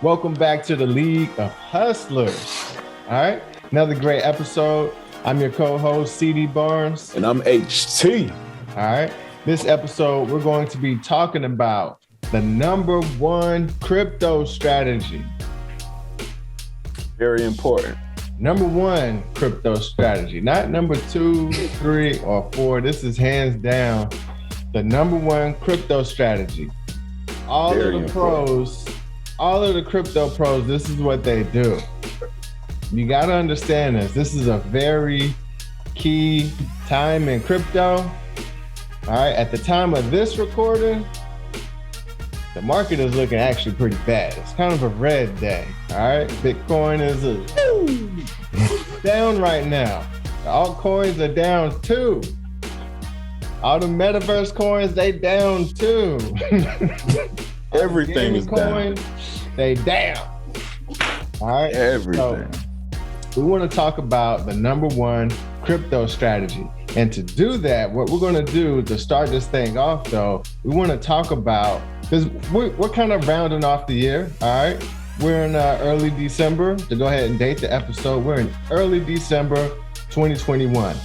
Welcome back to the League of Hustlers. All right, another great episode. I'm your co-host, CD Barnes. And I'm HT. All right, this episode, we're going to be talking about the number one crypto strategy. Very important. Number one crypto strategy, not number 2, 3, or 4. This is hands down the number one crypto strategy. All of the crypto pros, this is what they do. You got to understand this. This is a very key time in crypto. All right. At the time of this recording, the market is looking actually pretty bad. It's kind of a red day. All right. Bitcoin is down right now. The altcoins are down too. All the metaverse coins, they down too. Everything is down. They down. All right. Everything. So we want to talk about the number one crypto strategy. And to do that, what we're going to do to start this thing off, though, we want to talk about, because we're kind of rounding off the year. All right. We're in early December. To go ahead and date the episode, we're in early December 2021.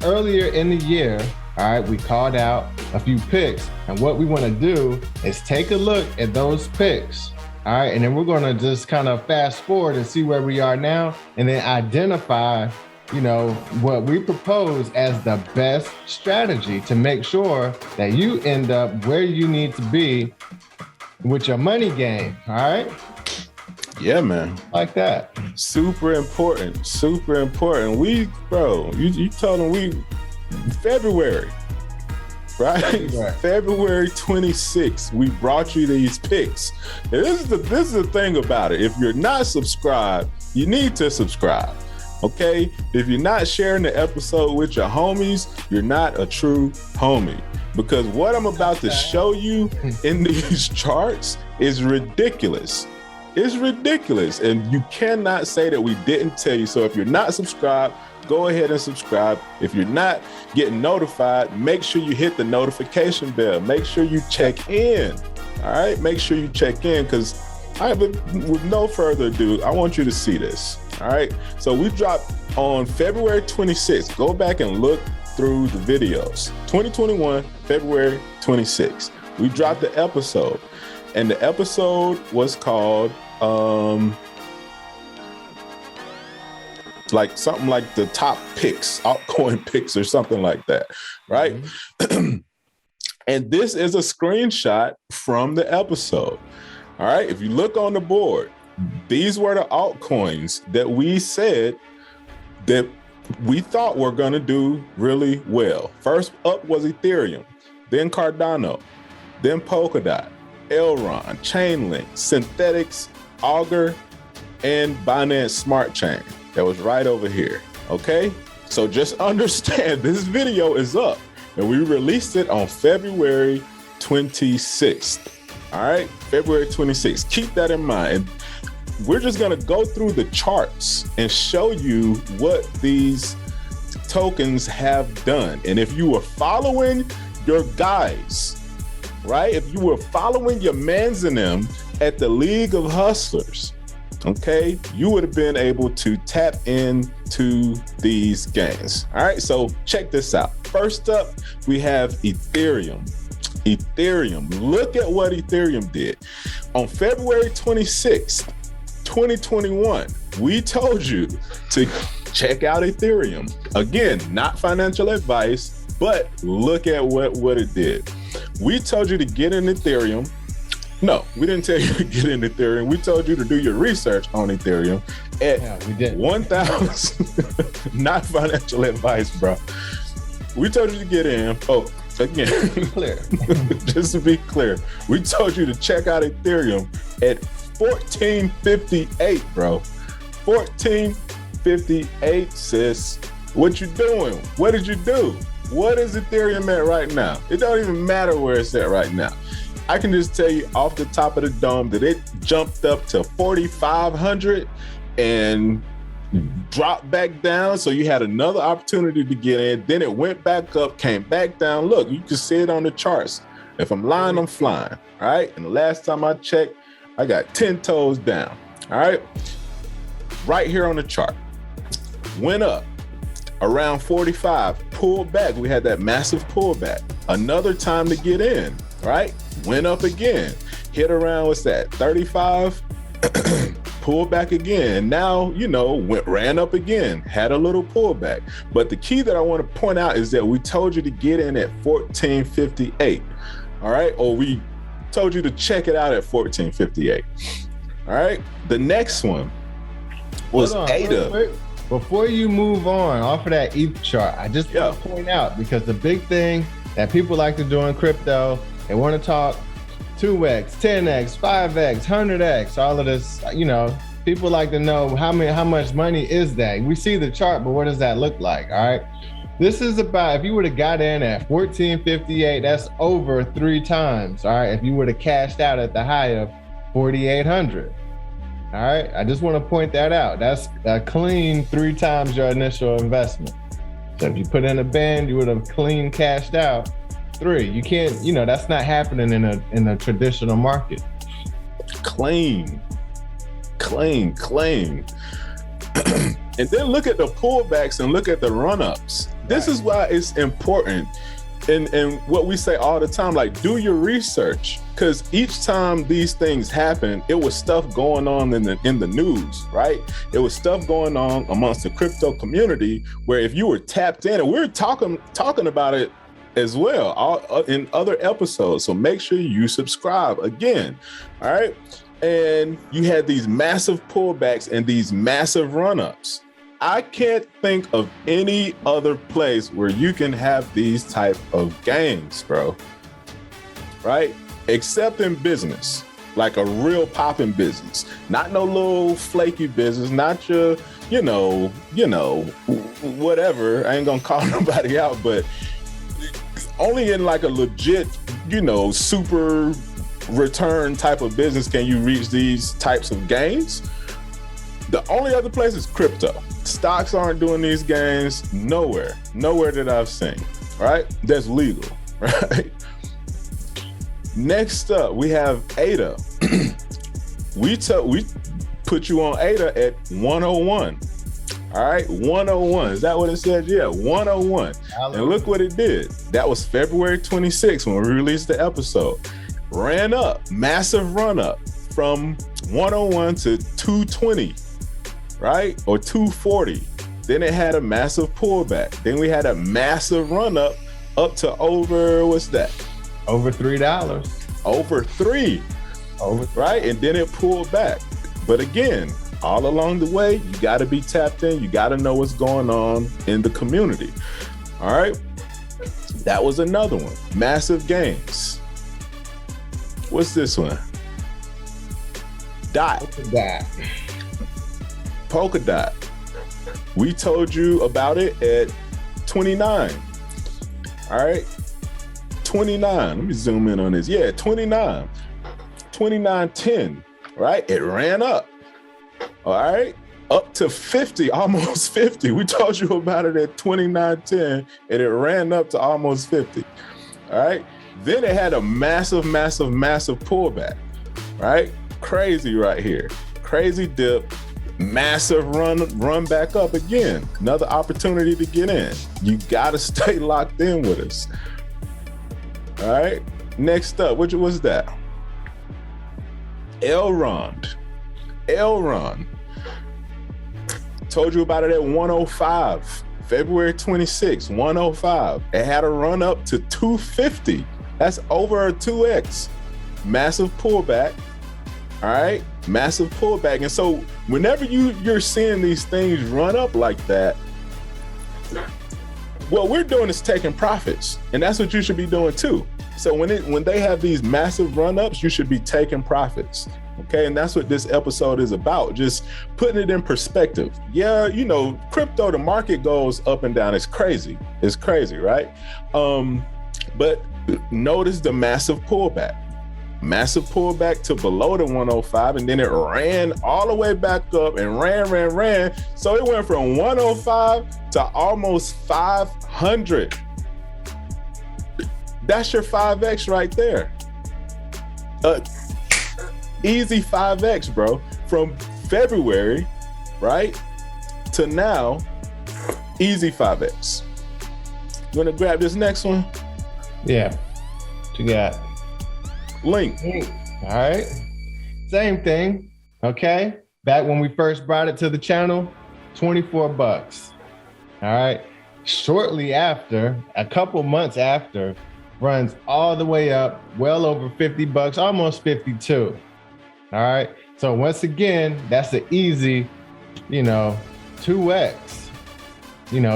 Earlier in the year, all right, we called out a few picks. And what we want to do is take a look at those picks. All right. And then we're going to just kind of fast forward and see where we are now and then identify, what we propose as the best strategy to make sure that you end up where you need to be with your money game. All right. Yeah, man. Like that. Super important. Super important. You told them February, right? February 26th, we brought you these picks. And this is the thing about it. If you're not subscribed, you need to subscribe. Okay? If you're not sharing the episode with your homies, you're not a true homie. Because what I'm about to show you in these charts is ridiculous. It's ridiculous. And you cannot say that we didn't tell you. So if you're not subscribed, go ahead and subscribe. If you're not getting notified, make sure you hit the notification bell. Make sure you check in. All right? Make sure you check in because with no further ado, I want you to see this. All right? So we dropped on February 26th. Go back and look through the videos. 2021, February 26th. We dropped the episode. And the episode was called like something like the top picks, altcoin picks or something like that, right? Mm-hmm. And this is a screenshot from the episode. All right, if you look on the board, these were the altcoins that we said that we thought were going to do really well. First up was Ethereum, then Cardano, then Polkadot, Elrond, Chainlink, Synthetics, Augur, and Binance Smart Chain. That was right over here. Okay. So just understand this video is up and we released it on February 26th. All right. February 26th. Keep that in mind. And we're just going to go through the charts and show you what these tokens have done. And if you were following your guys, right? If you were following your mans and them at the League of Hustlers, okay, you would have been able to tap into these gains. All right, so check this out. First up, we have Ethereum. Look at what Ethereum did. On February 26th, 2021, we told you to check out Ethereum. Again, not financial advice, but look at what it did. We told you to get in Ethereum. No, we didn't tell you to get in Ethereum. We told you to do your research on Ethereum at 1,000. Not financial advice, bro. We told you to get in. Oh, again, clear. Just to be clear, we told you to check out Ethereum at 1458, bro. 1458, sis. What you doing? What did you do? What is Ethereum at right now? It don't even matter where it's at right now. I can just tell you off the top of the dome that it jumped up to 4,500 and dropped back down. So you had another opportunity to get in. Then it went back up, came back down. Look, you can see it on the charts. If I'm lying, I'm flying. All right. And the last time I checked, I got 10 toes down. All right. Right here on the chart. Went up around 45, pulled back. We had that massive pullback. Another time to get in, right? Went up again. Hit around, what's that, 35? Pulled back again. Now, ran up again, had a little pullback. But the key that I want to point out is that we told you to get in at 1458, all right? Or we told you to check it out at 1458, all right? The next one was ADA. Before you move on off of that ETH chart, I just want to point out, because the big thing that people like to do in crypto, they want to talk 2x, 10x, 5x, 100x, all of this, people like to know how much money is that? We see the chart, but what does that look like? All right. This is about, if you would have got in at 1458, that's over 3 times. All right. If you would have cashed out at the high of 4,800. All right. I just want to point that out. That's a clean 3 times your initial investment. So if you put in a band, you would have clean cashed out 3. You can't, that's not happening in a traditional market. Clean. And then look at the pullbacks and look at the run-ups. This is why it's important. And what we say all the time, like, do your research, because each time these things happen, it was stuff going on in the news, right? It was stuff going on amongst the crypto community where if you were tapped in, and we were talking about it as well in other episodes. So make sure you subscribe again. All right. And you had these massive pullbacks and these massive run-ups. I can't think of any other place where you can have these type of gains, bro. Right? Except in business, like a real popping business, not no little flaky business, not your, whatever. I ain't gonna call nobody out, but only in like a legit, super return type of business can you reach these types of gains. The only other place is crypto. Stocks aren't doing these gains nowhere that I've seen, right? That's legal, right? Next up, we have ADA. we put you on ADA at 101. All right, 101. Is that what it said? Yeah, 101. And look what it did. That was February 26th when we released the episode. Ran up, massive run up from 101 to 220. Right? Or 240. Then it had a massive pullback. Then we had a massive run up to over, what's that? Over $3. Over 3. Right? And then it pulled back. But again, all along the way, you got to be tapped in. You got to know what's going on in the community. All right? That was another one. Massive gains. What's this one? Polka dot. We told you about it at 29. All right. 29. Let me zoom in on this. Yeah, 29. 29.10. Right? It ran up. All right. Up to 50, almost 50. We told you about it at 29.10 and it ran up to almost 50. All right. Then it had a massive pullback. Right? Crazy right here. Crazy dip. Massive run back up again. Another opportunity to get in. You got to stay locked in with us. All right. Next up, which was that? Elrond. Told you about it at 105. February 26, 105. It had a run up to 250. That's over a 2x. Massive pullback. All right. Massive pullback. And so whenever you're seeing these things run up like that, what we're doing is taking profits. And that's what you should be doing too. So when they have these massive run-ups, you should be taking profits. Okay. And that's what this episode is about. Just putting it in perspective. Yeah, crypto, the market goes up and down. It's crazy. It's crazy, right? But notice the massive pullback to below the 105, and then it ran all the way back up and ran. So it went from 105 to almost 500. That's your 5x right there. Easy 5X, bro. From February, right, to now, easy 5X. You want to grab this next one? Yeah. What you got? Link. All right. Same thing. Okay. Back when we first brought it to the channel, $24. All right. Shortly after, a couple months after, runs all the way up, well over $50, almost 52. All right. So once again, that's an easy, 2x,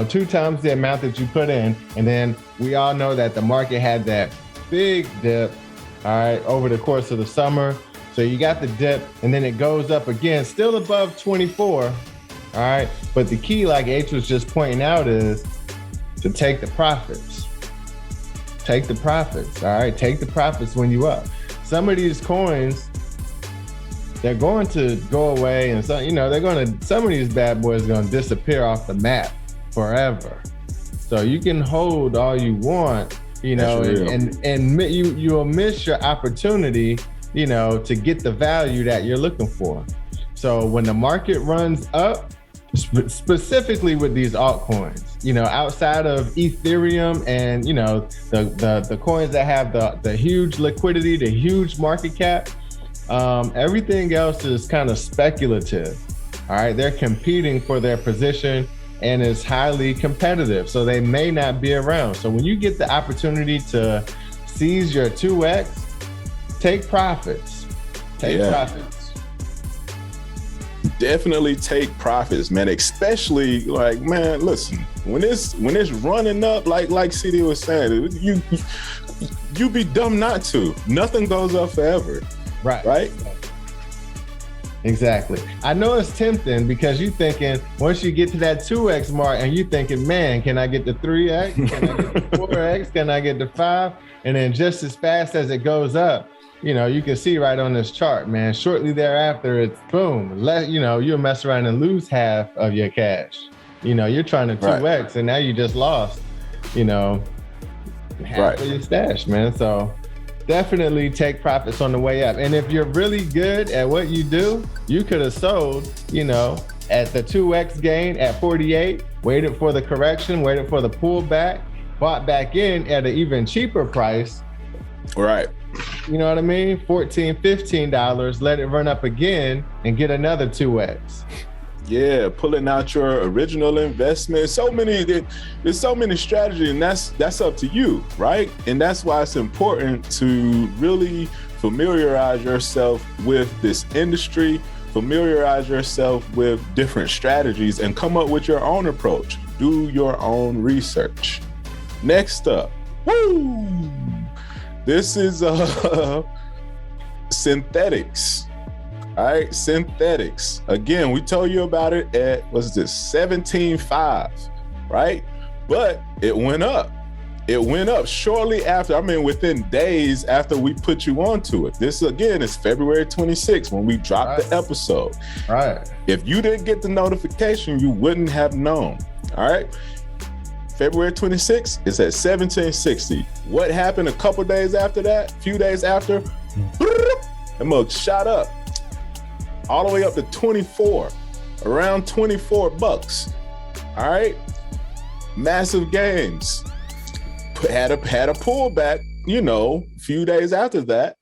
2 times the amount that you put in. And then we all know that the market had that big dip, all right, over the course of the summer. So you got the dip and then it goes up again, still above 24. All right. But the key, like H was just pointing out, is to take the profits. Take the profits. All right. Take the profits when you up. Some of these coins, they're going to go away, and so some of these bad boys are going to disappear off the map forever. So you can hold all you want, and you'll miss your opportunity, to get the value that you're looking for. So when the market runs up, specifically with these altcoins, outside of Ethereum and the coins that have the huge liquidity, the huge market cap, everything else is kind of speculative. All right, they're competing for their position and is highly competitive, so they may not be around. So when you get the opportunity to seize your 2x, take profits. Take profits. Definitely take profits, man. Especially listen, when it's running up, like CD was saying, you be dumb not to. Nothing goes up forever. Right? Exactly. I know it's tempting because you're thinking, once you get to that 2x mark and you're thinking, man, can I get to 3x? Can I get to 4x? Can I get to 5? And then just as fast as it goes up, you can see right on this chart, man, shortly thereafter, it's boom. You'll mess around and lose half of your cash. You're trying to 2x and now you just lost, half of your stash, man. So definitely take profits on the way up. And if you're really good at what you do, you could have sold, at the 2x gain at 48, waited for the correction, waited for the pullback, bought back in at an even cheaper price. Right. You know what I mean? $14, $15, let it run up again and get another 2x. Yeah, pulling out your original investment. There's so many strategies, and that's up to you, right? And that's why it's important to really familiarize yourself with this industry, familiarize yourself with different strategies, and come up with your own approach. Do your own research. Next up, this is synthetics. All right, synthetics. Again, we told you about it at, 17.5, right? But it went up. It went up shortly after, within days after we put you onto it. This, again, is February 26th when we dropped the episode. Right. If you didn't get the notification, you wouldn't have known. All right. February 26th is at 1760. What happened a couple days after that? A few days after? The mug shot up all the way up to 24, around $24. All right. Massive gains. Had a pullback, a few days after that,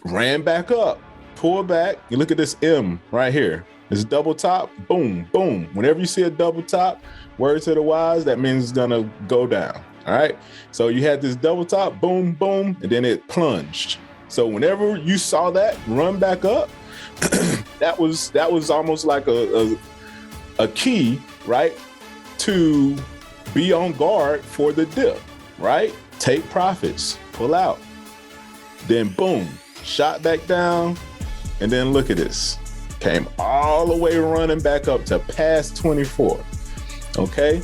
ran back up, pulled back. You look at this M right here. It's double top, boom, boom. Whenever you see a double top, word to the wise, that means it's gonna go down. All right. So you had this double top, boom, boom, and then it plunged. So whenever you saw that run back up, that was almost like a key, right, to be on guard for the dip, right? Take profits, pull out, then boom, shot back down, and then look at this. Came all the way running back up to past 24. Okay.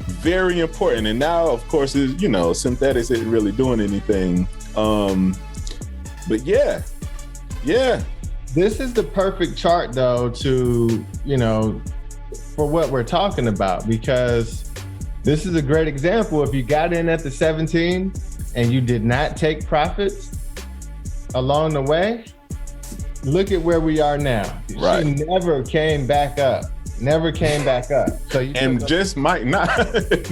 Very important. And now, of course, synthetics isn't really doing anything. But yeah. This is the perfect chart, though, to, for what we're talking about, because this is a great example. If you got in at the 17 and you did not take profits along the way, look at where we are now. Right. She never came back up. So just might not.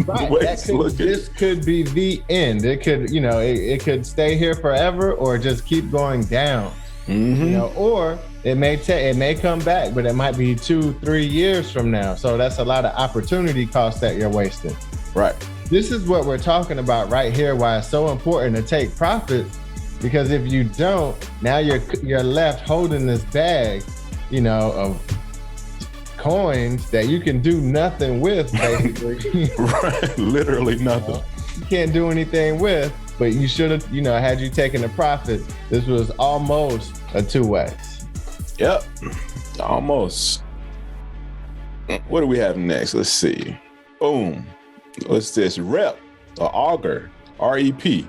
Right. This could be the end. It could, it could stay here forever, or just keep going down. Or it may come back, but it might be 2-3 years from now. So that's a lot of opportunity cost that you're wasting. Right. This is what we're talking about right here. Why it's so important to take profits, because if you don't, now you're left holding this bag, of coins that you can do nothing with, basically. Right. Literally nothing. You can't do anything with, but you should have, had you taken the profit, this was almost a 2x. Yep. Almost. What do we have next? Let's see. Boom. What's this? Rep or Augur, REP.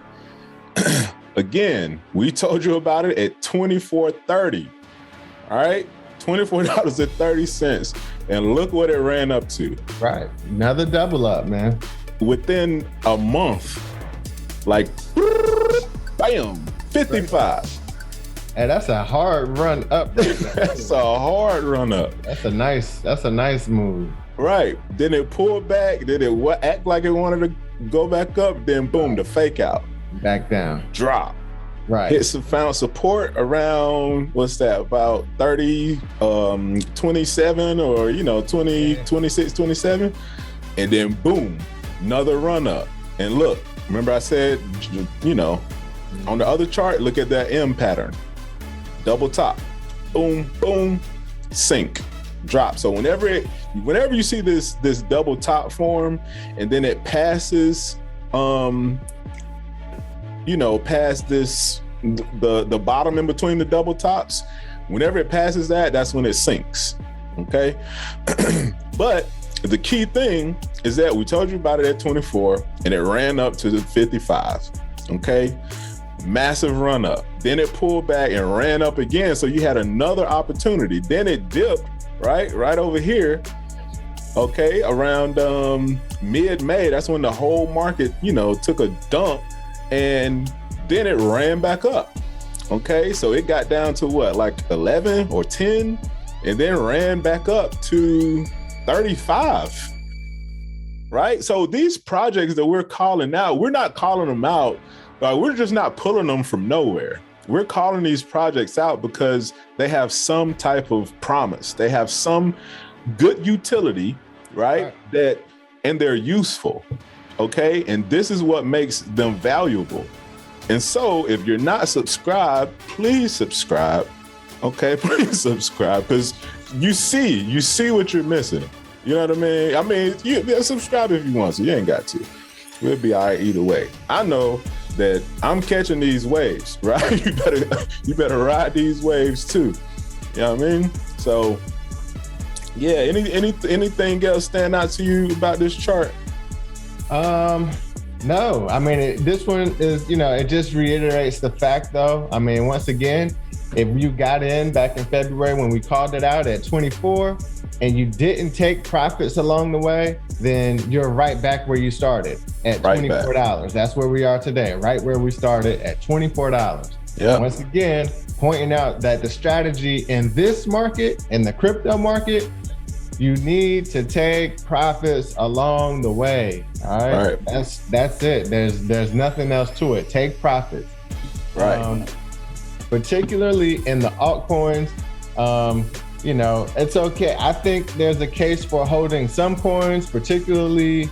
Again, we told you about it at $24.30. All right. $24.30. And look what it ran up to. Right. Another double up, man. Within a month, like, bam, 55. And that's a hard run up. That's a hard run up. That's a nice move. Right. Then it pulled back. Then it act like it wanted to go back up. Then boom, the fake out. Back down. Drop. Right. Found support around, what's that, about 30, 27 or, 20, 26, 27. And then boom, another run up. And look, remember I said, on the other chart, look at that M pattern. Double top. Boom, boom, sink, drop. So whenever you see this double top form and then it passes, past this, the bottom in between the double tops, whenever it passes that, that's when it sinks. Okay. But the key thing is that we told you about it at 24 and it ran up to the 55. Okay. Massive run up. Then it pulled back and ran up again. So you had another opportunity. Then it dipped right over here. Okay. Around mid-May. That's when the whole market, took a dump, and then it ran back up. Okay. So it got down to what, like 11 or 10, and then ran back up to 35. Right. So these projects that we're calling out, we're not calling them out. We're just not pulling them from nowhere. We're calling these projects out because they have some type of promise. They have some good utility, right? And they're useful. Okay. And this is what makes them valuable. And so if you're not subscribed, please subscribe. Okay. Please subscribe, because you see what you're missing. You know what I mean? You subscribe if you want to. You ain't got to. We'll be all right either way. I know that I'm catching these waves, right? You better ride these waves too. You know what I mean? So yeah, anything else stand out to you about this chart? No, I mean, this one is, it just reiterates the fact though. I mean, once again, if you got in back in February when we called it out at 24 and you didn't take profits along the way, then you're right back where you started at $24. That's where we are today, right where we started at $24. Yeah. Once again, pointing out that the strategy in this market, in the crypto market, you need to take profits along the way. All right. That's it. There's nothing else to it. Take profits. Right. Particularly in the altcoins, it's okay. I think there's a case for holding some coins, particularly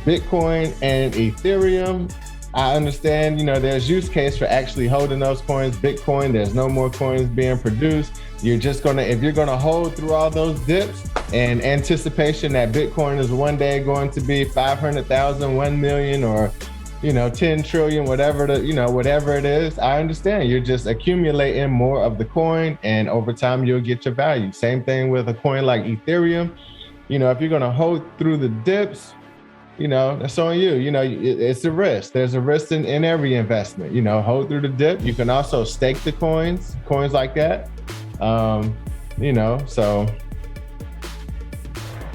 Bitcoin and Ethereum. I understand, there's use case for actually holding those coins. Bitcoin, there's no more coins being produced. If you're gonna hold through all those dips and anticipation that Bitcoin is one day going to be 500,000, 1 million, or 10 trillion, whatever it is, I understand. You're just accumulating more of the coin, and over time you'll get your value. Same thing with a coin like Ethereum. If you're gonna hold through the dips, that's on you. It's a risk. There's a risk in every investment. Hold through the dip. You can also stake the coins like that. So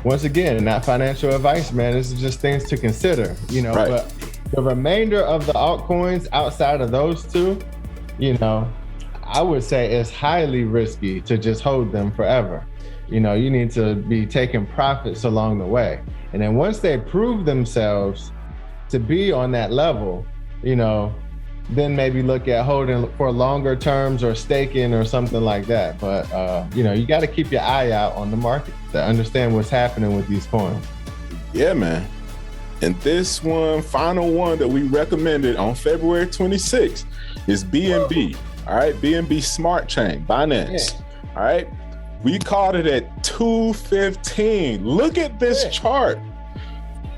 once again, not financial advice, man. This is just things to consider, Right. But the remainder of the altcoins outside of those two, I would say it's highly risky to just hold them forever. You know, you need to be taking profits along the way. And then once they prove themselves to be on that level, you know, then maybe look at holding for longer terms or staking or something like that. But, you know, you got to keep your eye out on the market to understand what's happening with these coins. Yeah, man. And this one, final one that we recommended on February 26th is BNB. All right, BNB Smart Chain, Binance. Yeah. All right, we called it at 215. Look at this chart.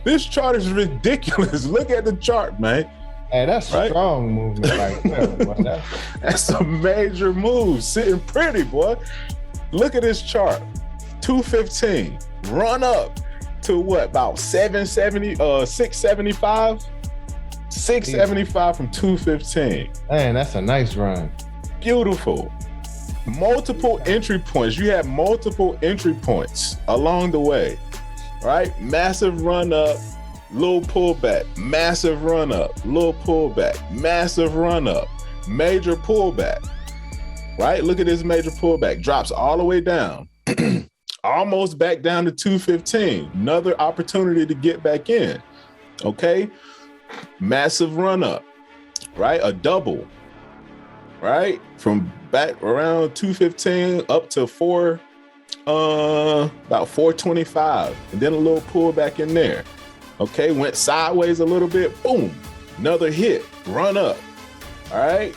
This chart is ridiculous. Look at the chart, man. Hey, that's strong movement right there. That's a major move. Sitting pretty, boy. Look at this chart. 215. Run up to what? About 675? 675 from 215. Man, that's a nice run. Beautiful. Multiple entry points. You have multiple entry points along the way, right? Massive run up, little pullback, massive run up, little pullback, massive run up, major pullback, right? Look at this major pullback. Drops all the way down, almost back down to 215. Another opportunity to get back in, okay? Massive run up, right? A double, right? From back around 215 up to about 425, and then a little pullback in there. Okay, went sideways a little bit, boom, another hit, run up, all right,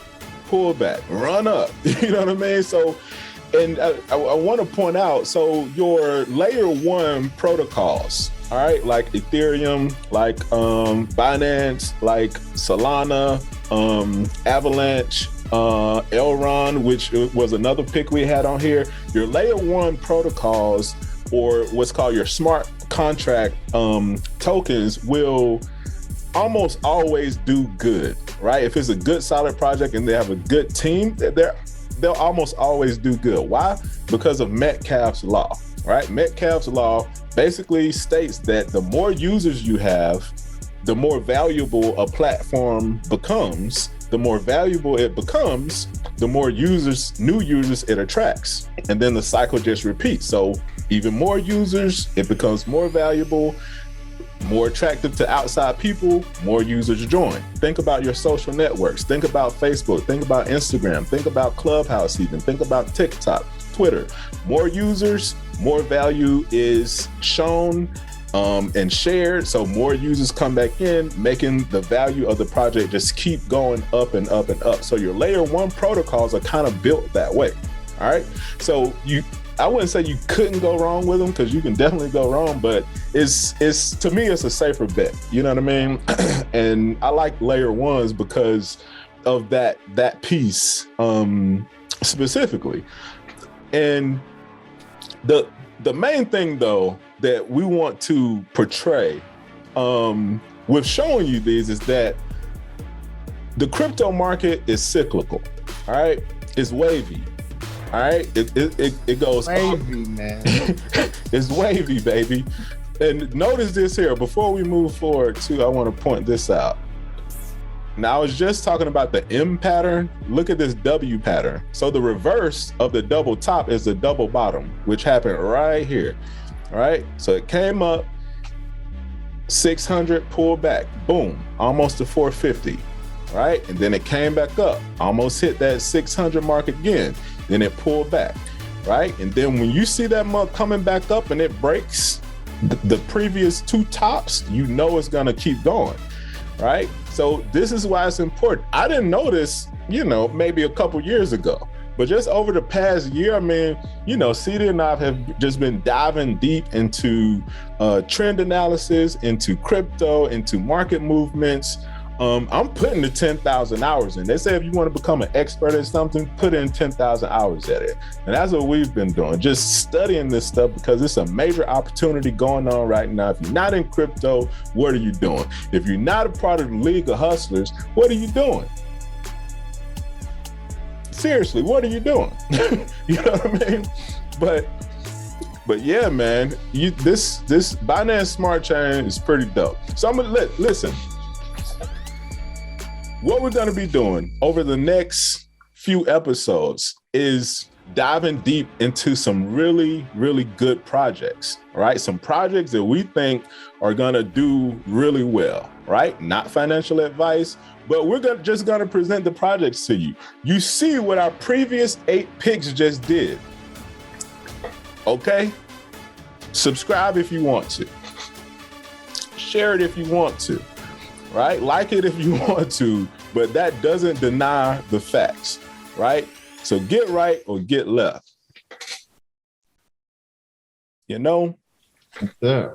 pullback, run up, you know what I mean? So, and I want to point out, so your layer one protocols, all right, like Ethereum, like Binance, like Solana, Avalanche, Elrond, which was another pick we had on here, your layer one protocols, or what's called your smart contract tokens, will almost always do good, right? If it's a good solid project and they have a good team, they'll almost always do good. Why? Because of Metcalfe's law, right? Metcalfe's law basically states that the more users you have, the more valuable a platform becomes. The more valuable it becomes, the more users, new users it attracts. And then the cycle just repeats. So even more users, it becomes more valuable, more attractive to outside people, more users join. Think about your social networks. Think about Facebook. Think about Instagram. Think about Clubhouse even. Think about TikTok, Twitter. More users, more value is shown and shared, so more users come back in, making the value of the project just keep going up and up and up. So your layer one protocols are kind of built that way. All right, so I wouldn't say you couldn't go wrong with them, because you can definitely go wrong, but it's to me it's a safer bet, you know what I mean? And I like layer ones because of that piece specifically. And the main thing though that we want to portray with showing you these is that the crypto market is cyclical. All right, it's wavy. All right, it goes wavy, man. It's wavy, baby. And notice this here before we move forward too. I want to point this out. Now, I was just talking about the M pattern. Look at this W pattern. So the reverse of the double top is the double bottom, which happened right here. All right, so it came up 600, pulled back, boom, almost to 450, right? And then it came back up, almost hit that 600 mark again. Then it pulled back, right? And then when you see that mark coming back up and it breaks the previous two tops, you know it's gonna keep going, right? So this is why it's important. I didn't notice, maybe a couple years ago. But just over the past year, I mean, CD and I have just been diving deep into trend analysis, into crypto, into market movements. I'm putting the 10,000 hours in. They say if you want to become an expert at something, put in 10,000 hours at it. And that's what we've been doing, just studying this stuff, because it's a major opportunity going on right now. If you're not in crypto, what are you doing? If you're not a part of the League of Hustlers, what are you doing? Seriously, what are you doing? You know what I mean? But yeah, man, this Binance Smart Chain is pretty dope. So I'm gonna listen. What we're gonna be doing over the next few episodes is diving deep into some really, really good projects, right? Some projects that we think are going to do really well, right? Not financial advice, but we're just going to present the projects to you. You see what our previous 8 picks just did. Okay? Subscribe if you want to. Share it if you want to, right? Like it if you want to, but that doesn't deny the facts, right? So get right or get left. You know? Yeah.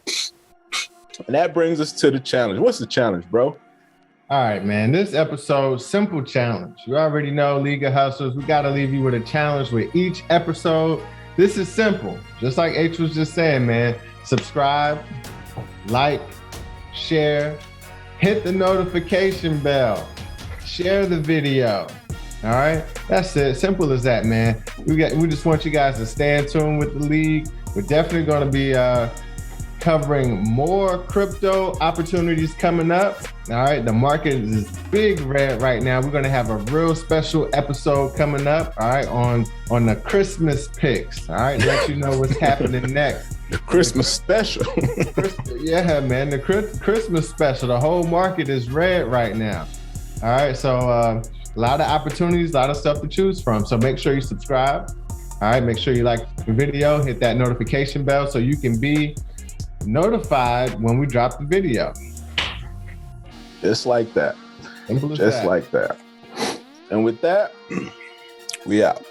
And that brings us to the challenge. What's the challenge, bro? All right, man. This episode, simple challenge. You already know, League of Hustlers, we got to leave you with a challenge with each episode. This is simple. Just like H was just saying, man. Subscribe, like, share, hit the notification bell, share the video. All right, that's it. Simple as that, man. We just want you guys to stay in tune with the league. We're definitely going to be covering more crypto opportunities coming up. All right, the market is big red right now. We're going to have a real special episode coming up. All right, on the Christmas picks. All right, let you know what's happening next. The Christmas special. Yeah, man, the Christmas special. The whole market is red right now. All right, so a lot of opportunities, a lot of stuff to choose from. So make sure you subscribe. All right, make sure you like the video, hit that notification bell so you can be notified when we drop the video. Just like that. Simple as Just that. like that. And with that, we out.